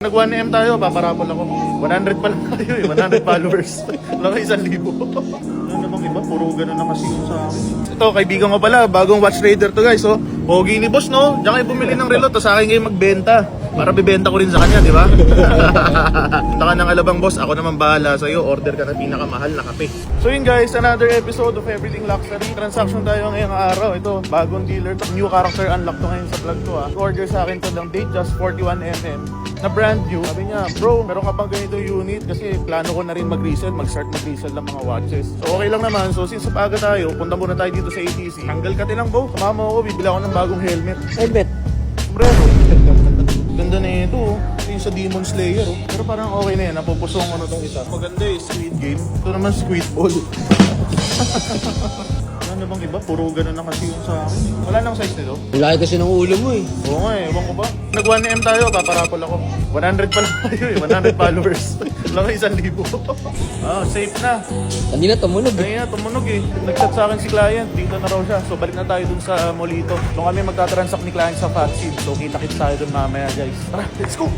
Nag 1M tayo, paparapol ako. 100 pa lang tayo eh, 100 followers. Wala ka 1,000. Ano namang iba, puro gano'n na kasi yung sa akin. Ito, kaibigan ko pala, bagong watch trader to guys. Oh. Pogi ni boss no, diyan kayo bumili ng relo, tapos sa akin kayo magbenta. Para bibenta ko rin sa kanya, di ba? Punta ka ng Alabang boss, ako naman bahala sa'yo. Order ka na pinakamahal na kape. So yun guys, another episode of Everything Luxury. Transaction tayo ngayong araw. Ito, bagong dealer to. New character unlock to ngayon sa vlog to. Order sa akin to ng date just 41mm. Na brand new. Sabi niya, bro, meron ka pang ganito unit kasi plano ko na rin mag-resell, mag-start mag-resell ng mga watches. So okay lang naman. So since paga tayo, punta muna tayo dito sa ATC. Tanggal ka lang bro. Sumama ako, bibili ako ng bagong helmet. Helmet. Sombrero. Ganda na ito oh. Ito yung sa Demon Slayer oh. Pero parang okay na yan, napupusong ko na itong isa. Maganda eh, Squid Game. Ito naman Squid Ball. Ano bang iba? Puro gano'n na kasi yung sa akin. Wala nang size nito. Laki kasi ng ulo mo eh. Oo nga eh, ewan ko ba? Nag 1M tayo, paparapol ako. 100 pa lang tayo eh, 100 followers. Wala ka 1,000. Ah, safe na. Kanina tumunog eh. Kaya tumunog eh. Nag-chat sa akin si client, dito na raw siya. So balik na tayo dun sa Molito. Doon kami magtatransact ni client sa Fatseed. So kita-kits tayo dun mamaya guys. Tara, let's go!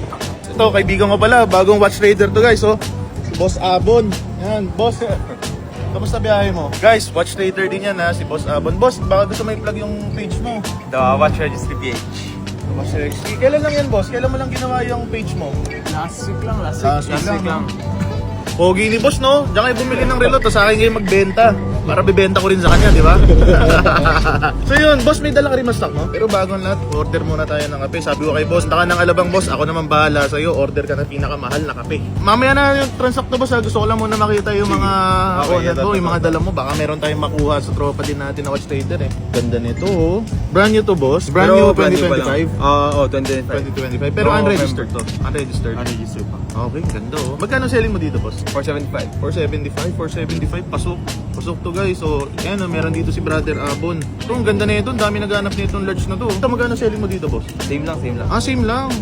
Ito, kaibigan ko pala, bagong watch trader to guys oh. Si Boss Abon. Yan, boss. Kamusta biyahe mo? Guys, watch trader din yan ha, si Boss Abon. Boss, baka gusto may plug yung page mo. The Watch Registry PH. Boss Rexy. Kailan lang yan boss? Kailan mo lang ginawa yung page mo? Last week lang. Last week lang. Pogi ni boss no? Diyan kayo bumili ng relo, tapos sa akin kayo magbenta. Para bibenta ko rin sa kanya, di ba? So yun, boss, may dala ka rin mas stock mo? Pero bago lahat, order muna tayo ng kape. Sabi ko kay boss, punta ka ng Alabang boss, ako naman bahala sa'yo. Order ka ng pinakamahal na kape. Mamaya na yung transact na boss, gusto ko lang muna makita yung mga order mo, yung mga dala mo. Baka meron tayong makuha sa tropa din natin na watch trader eh. Ganda nito oh. Brand new to boss. Brand new 2025. Oo, 2025. 2025. Pero unregistered to. Unregistered. Unregistered pa. Okay, ganda oh. Magkano selling mo dito boss? 475. 475, pasok. Pasok to guys. So, ayan o, meron dito si Brother Abon. Ito, ang ganda na ito. Ang dami naghanap nito ng large na to. Ito, magkano selling mo dito, boss? Same lang. Ah, same lang.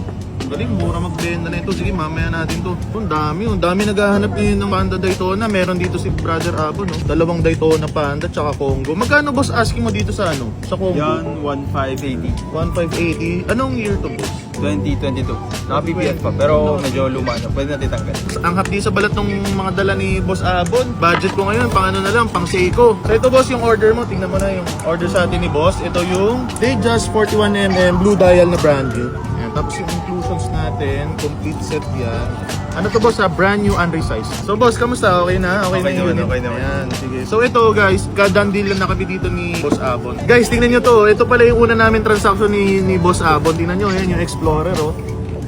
Galing, mura magbenta na ito. Sige, mamaya natin to. Ito, ang dami. Ang dami naghahanap din ng Panda Daytona. Meron dito si Brother Abon. Oh. Dalawang Daytona Panda, tsaka Congo. Magkano, boss, asking mo dito sa ano? Sa Congo? Yan, 1580. 1580. Anong year to, boss? 2022. Naka-PPF pa, pero medyo luma na. Pwede natin tanggal. Ang hapdi sa balat ng mga dala ni Boss Abon. Budget ko ngayon, pang ano na lang, pang Seiko. So ito boss, yung order mo, tingnan mo na yung order sa atin ni Boss. Ito yung Datejust 41mm blue dial na brand new. Ayan. Tapos yung inclusions natin, complete set yan. Ano to boss ha? Brand new unresized. So boss, kamusta? Okay na? Okay na yun? Okay naman. Ayan, sige. So ito guys, kadang deal na kami dito ni Boss Abon. Guys, tingnan nyo to. Ito pala yung una namin transaction ni Boss Abon. Tingnan nyo, ayan yung Explorer oh.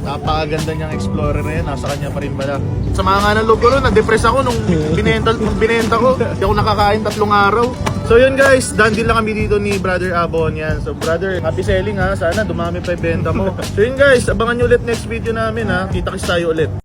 Napakaganda niyang Explorer na yan, nasa kanya pa rin pala. Sa mga nga ng loob ko ron, na-depress ako nung binenta ko. Hindi ako nakakain 3 araw. So yun guys, done deal lang kami dito ni Brother Abon yan. So brother, happy selling ha. Sana dumami pa yung benta mo. So yun guys, abangan nyo ulit next video namin ha. Kita-kits tayo ulit.